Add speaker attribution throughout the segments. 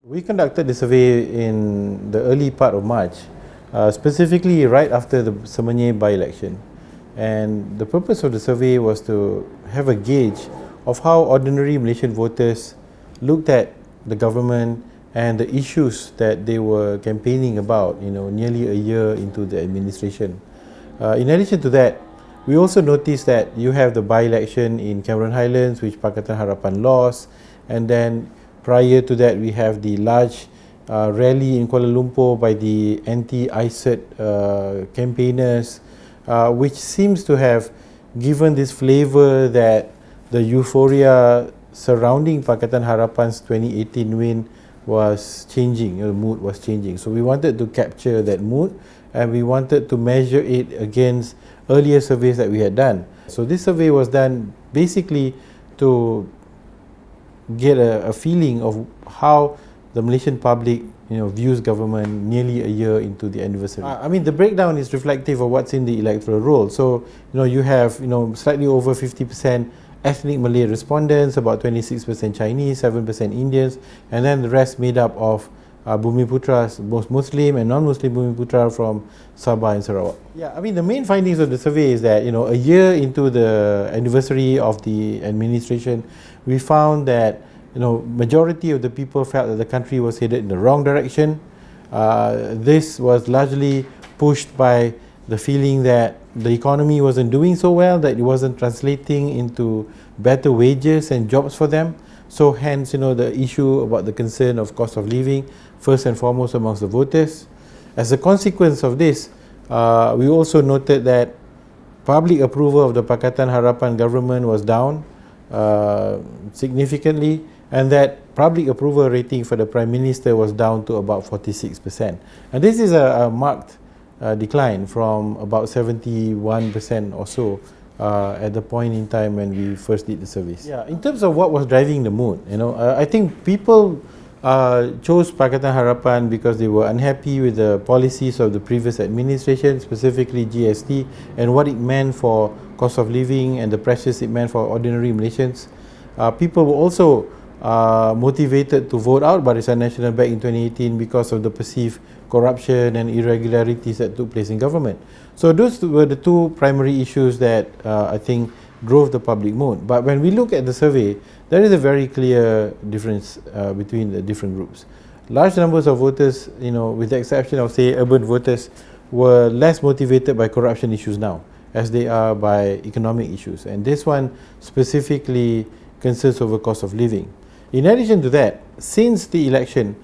Speaker 1: We conducted the survey in the early part of March, specifically right after the Semenyih by-election. And the purpose of the survey was to have a gauge of how ordinary Malaysian voters looked at the government and the issues that they were campaigning about, nearly a year into the administration. In addition to that, we also noticed that you have the by-election in Cameron Highlands, which Pakatan Harapan lost, and then prior to that, we have the large rally in Kuala Lumpur by the anti-ISET campaigners, which seems to have given this flavour that the euphoria surrounding Pakatan Harapan's 2018 win was changing, the mood was changing. So we wanted to capture that mood, and we wanted to measure it against earlier surveys that we had done. So this survey was done basically to get a feeling of how the Malaysian public views government nearly a year into the anniversary. I mean, the breakdown is reflective of what's in the electoral roll. So you have slightly over 50% ethnic Malay respondents, about 26% Chinese, 7% Indians, and then the rest made up of Bumiputras, both Muslim and non-Muslim Bumiputra from Sabah and Sarawak. Yeah, I mean, the main findings of the survey is that a year into the anniversary of the administration, we found that majority of the people felt that the country was headed in the wrong direction. This was largely pushed by the feeling that the economy wasn't doing so well, that it wasn't translating into better wages and jobs for them. So hence, the issue about the concern of cost of living, first and foremost amongst the voters. As a consequence of this, we also noted that public approval of the Pakatan Harapan government was down significantly, and that public approval rating for the Prime Minister was down to about 46%. And this is a marked decline from about 71% or so at the point in time when we first did the surveys. Yeah, in terms of what was driving the mood, I think people chose Pakatan Harapan because they were unhappy with the policies of the previous administration, specifically GST, and what it meant for cost of living and the pressures it meant for ordinary Malaysians. People were also motivated to vote out Barisan Nasional back in 2018 because of the perceived corruption and irregularities that took place in government. So those were the two primary issues that I think drove the public mood. But when we look at the survey, there is a very clear difference between the different groups. Large numbers of voters, with the exception of, say, urban voters, were less motivated by corruption issues now as they are by economic issues. And this one specifically concerns over cost of living. In addition to that, since the election,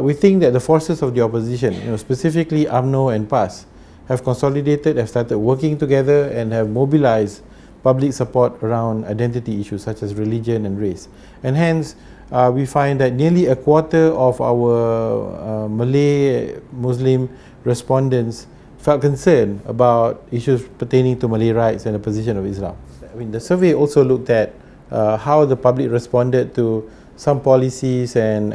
Speaker 1: we think that the forces of the opposition, specifically UMNO and PAS, have consolidated, have started working together and have mobilized public support around identity issues such as religion and race. And hence, we find that nearly a quarter of our Malay Muslim respondents felt concerned about issues pertaining to Malay rights and the position of Islam. I mean, the survey also looked at how the public responded to some policies and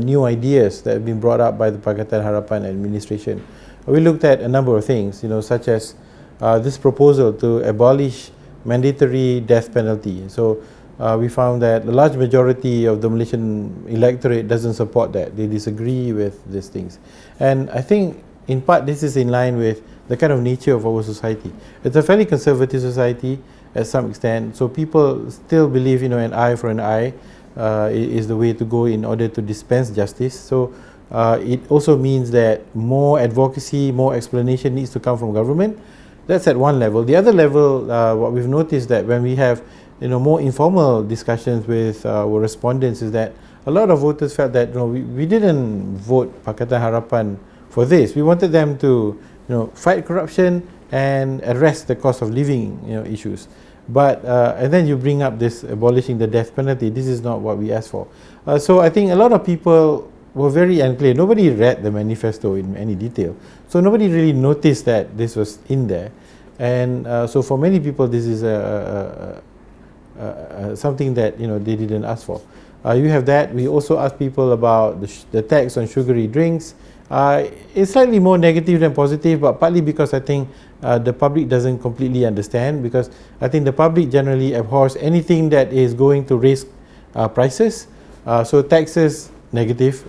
Speaker 1: new ideas that have been brought up by the Pakatan Harapan administration. We looked at a number of things, such as this proposal to abolish mandatory death penalty. So we found that the large majority of the Malaysian electorate doesn't support that. They disagree with these things. And I think in part this is in line with the kind of nature of our society. It's a fairly conservative society at some extent, so people still believe an eye for an eye is the way to go in order to dispense justice. So it also means that more advocacy, more explanation needs to come from government. That's at one level. The other level, what we've noticed that when we have more informal discussions with our respondents is that a lot of voters felt that we didn't vote Pakatan Harapan for this. We wanted them to fight corruption and address the cost of living issues. But and then you bring up this abolishing the death penalty. This is not what we asked for. So I think a lot of people were very unclear. Nobody read the manifesto in any detail, so nobody really noticed that this was in there. And so for many people, this is something that they didn't ask for. You have that. We also asked people about the tax on sugary drinks. It's slightly more negative than positive, but partly because I think the public doesn't completely understand, because I think the public generally abhors anything that is going to raise prices. So taxes negative.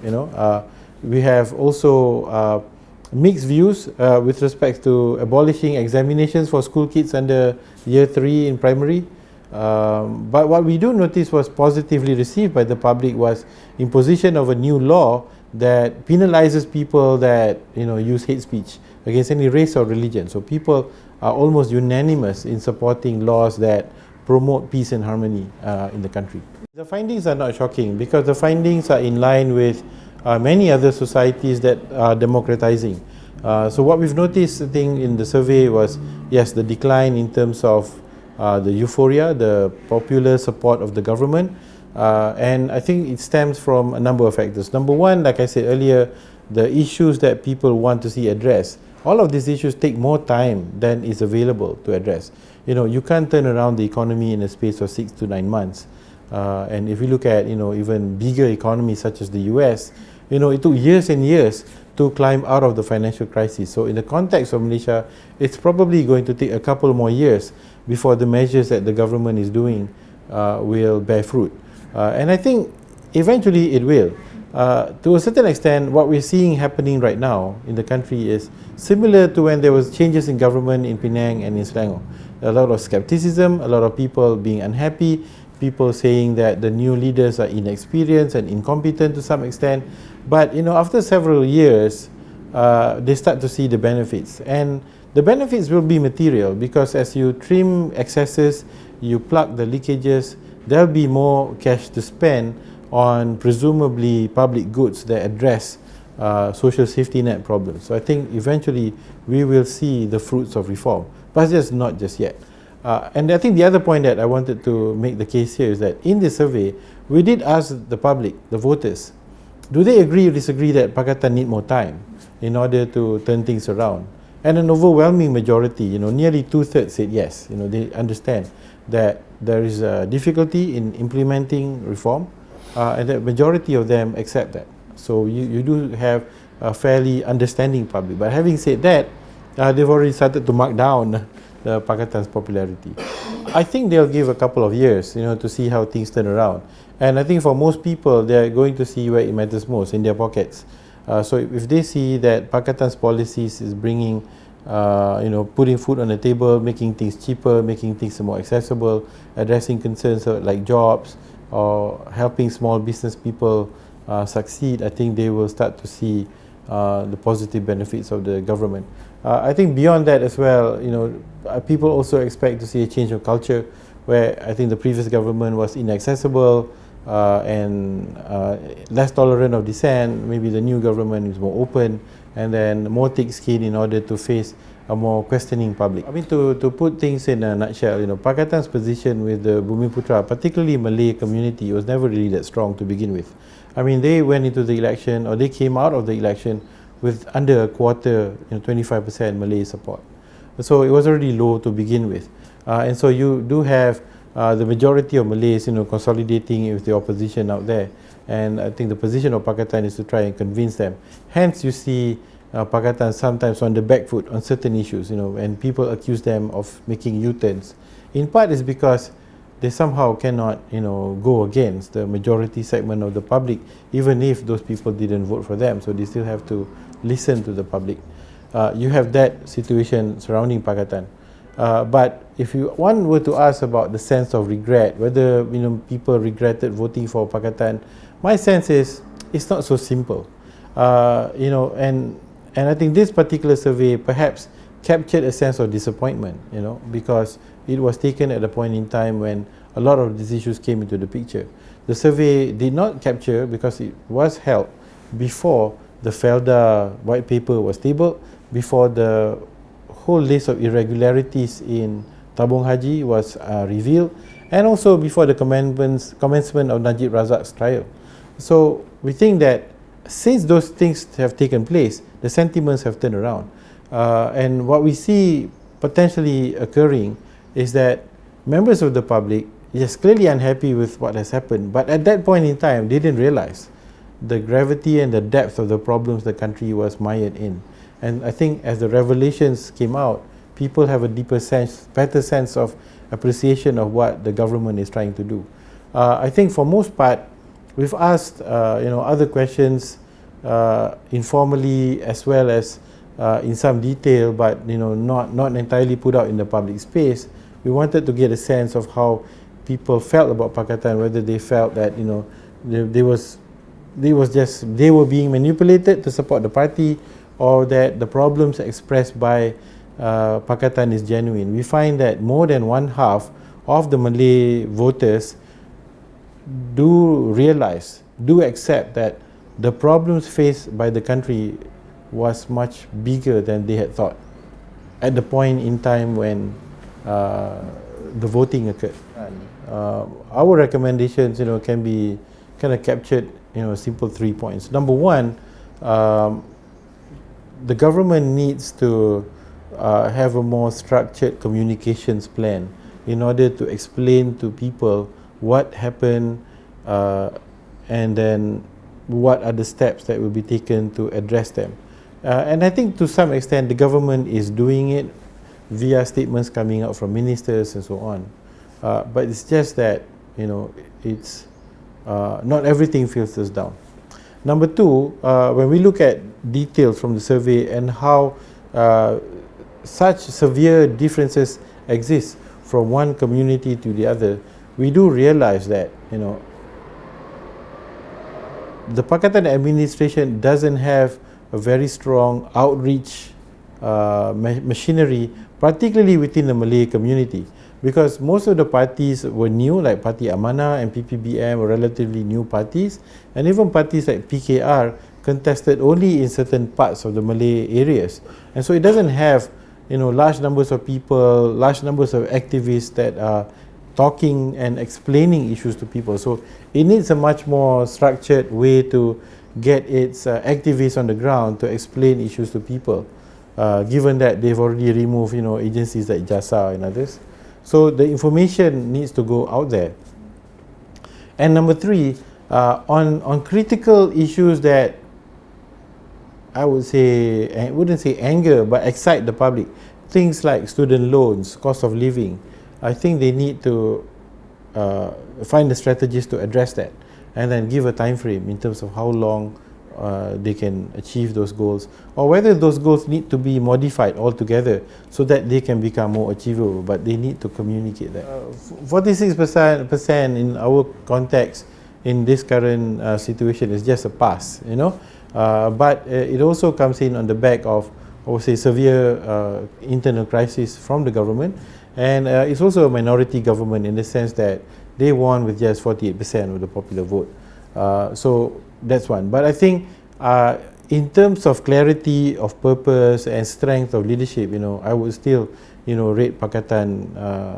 Speaker 1: We have also mixed views with respect to abolishing examinations for school kids under year 3 in primary. But what we do notice was positively received by the public was imposition of a new law that penalizes people that use hate speech against any race or religion. So people are almost unanimous in supporting laws that promote peace and harmony in the country. The findings are not shocking because the findings are in line with many other societies that are democratizing. So what we've noticed, I think, in the survey was, yes, the decline in terms of the euphoria, the popular support of the government, and I think it stems from a number of factors. Number one, like I said earlier, the issues that people want to see addressed. All of these issues take more time than is available to address. You can't turn around the economy in a space of 6 to 9 months. And if you look at even bigger economies such as the US, it took years and years to climb out of the financial crisis. So in the context of Malaysia, it's probably going to take a couple more years before the measures that the government is doing will bear fruit. And I think eventually it will. To a certain extent, what we're seeing happening right now in the country is similar to when there was changes in government in Penang and in Selangor. A lot of skepticism, a lot of people being unhappy, people saying that the new leaders are inexperienced and incompetent to some extent. But after several years, they start to see the benefits. And the benefits will be material because as you trim excesses, you plug the leakages, there'll be more cash to spend on presumably public goods that address social safety net problems. So I think eventually we will see the fruits of reform, but just not just yet. And I think the other point that I wanted to make the case here is that in this survey, we did ask the public, the voters, do they agree or disagree that Pakatan need more time in order to turn things around? And an overwhelming majority, nearly 2/3 said yes. They understand that there is a difficulty in implementing reform, and the majority of them accept that. So you do have a fairly understanding public. But having said that, they've already started to mark down the Pakatan's popularity. I think they'll give a couple of years, to see how things turn around. And I think for most people, they're going to see where it matters most, in their pockets. So if they see that Pakatan's policies is bringing, putting food on the table, making things cheaper, making things more accessible, addressing concerns like jobs, or helping small business people succeed, I think they will start to see the positive benefits of the government. I think beyond that as well, people also expect to see a change of culture, where I think the previous government was inaccessible and less tolerant of dissent. Maybe the new government is more open and then more thick-skinned in order to face a more questioning public. I mean, to put things in a nutshell, Pakatan's position with the Bumiputra, particularly Malay community, was never really that strong to begin with. I mean, they went into the election, or they came out of the election with under a quarter, 25% Malay support. So it was already low to begin with. And so you do have the majority of Malays, consolidating with the opposition out there. And I think the position of Pakatan is to try and convince them. Hence, you see Pakatan sometimes on the back foot on certain issues, and people accuse them of making U-turns. In part, it's because they somehow cannot, go against the majority segment of the public, even if those people didn't vote for them. So they still have to listen to the public. You have that situation surrounding Pakatan. But if one were to ask about the sense of regret, whether people regretted voting for Pakatan, my sense is it's not so simple. And I think this particular survey perhaps captured a sense of disappointment, because it was taken at a point in time when a lot of these issues came into the picture. The survey did not capture, because it was held before the FELDA white paper was tabled, before the whole list of irregularities in Tabung Haji was revealed, and also before the commencement of Najib Razak's trial. So we think that since those things have taken place, the sentiments have turned around. And what we see potentially occurring is that members of the public is clearly unhappy with what has happened, but at that point in time, they didn't realize the gravity and the depth of the problems the country was mired in. And I think as the revelations came out, people have a deeper sense, better sense of appreciation of what the government is trying to do. I think for most part, we've asked other questions informally as well as in some detail, but not entirely put out in the public space. We wanted to get a sense of how people felt about Pakatan, whether they felt that they were being manipulated to support the party, or that the problems expressed by Pakatan is genuine. We find that more than one half of the Malay voters do accept that the problems faced by the country was much bigger than they had thought at the point in time when the voting occurred. Our recommendations, can be kind of captured, simple 3 points. Number one, the government needs to have a more structured communications plan in order to explain to people what happened and then what are the steps that will be taken to address them. And I think to some extent the government is doing it via statements coming out from ministers and so on. But it's just that, it's not everything filters down. Number two, when we look at details from the survey and how such severe differences exist from one community to the other, we do realize that, the Pakatan administration doesn't have a very strong outreach machinery, particularly within the Malay community, because most of the parties were new, like Parti Amanah and PPBM were relatively new parties, and even parties like PKR contested only in certain parts of the Malay areas, and so it doesn't have large numbers of people, large numbers of activists that are talking and explaining issues to people. So it needs a much more structured way to get its activists on the ground to explain issues to people, given that they've already removed agencies like JASA and others. So the information needs to go out there. And number three, on critical issues that I wouldn't say anger, but excite the public, things like student loans, cost of living, I think they need to find the strategies to address that, and then give a time frame in terms of how long they can achieve those goals, or whether those goals need to be modified altogether so that they can become more achievable, but they need to communicate that. 46% in our context in this current situation is just a pass, but it also comes in on the back of, I would say, severe internal crisis from the government, and it's also a minority government in the sense that they won with just 48% of the popular vote. So that's one. But I think in terms of clarity of purpose and strength of leadership, I would still, rate Pakatan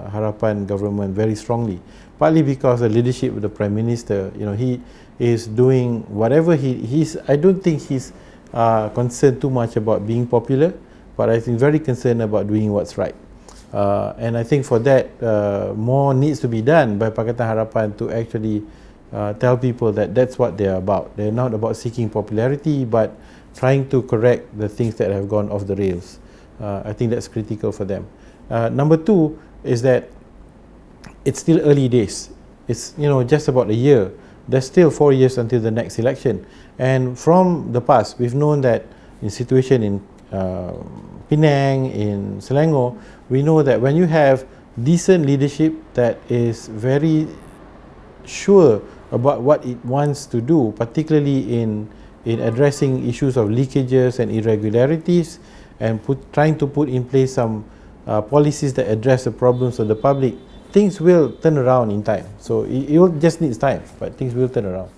Speaker 1: Harapan government very strongly. Partly because the leadership of the Prime Minister, he is doing whatever he's. I don't think he's concerned too much about being popular, but I think very concerned about doing what's right. And I think for that, more needs to be done by Pakatan Harapan to actually tell people that that's what they're about. They're not about seeking popularity, but trying to correct the things that have gone off the rails. I think that's critical for them. Number two is that it's still early days. It's just about a year. There's still 4 years until the next election. And from the past, we've known that in situation in Penang, in Selangor, we know that when you have decent leadership that is very sure about what it wants to do, particularly in addressing issues of leakages and irregularities, and trying to put in place some policies that address the problems of the public, things will turn around in time. So it just needs time, but things will turn around.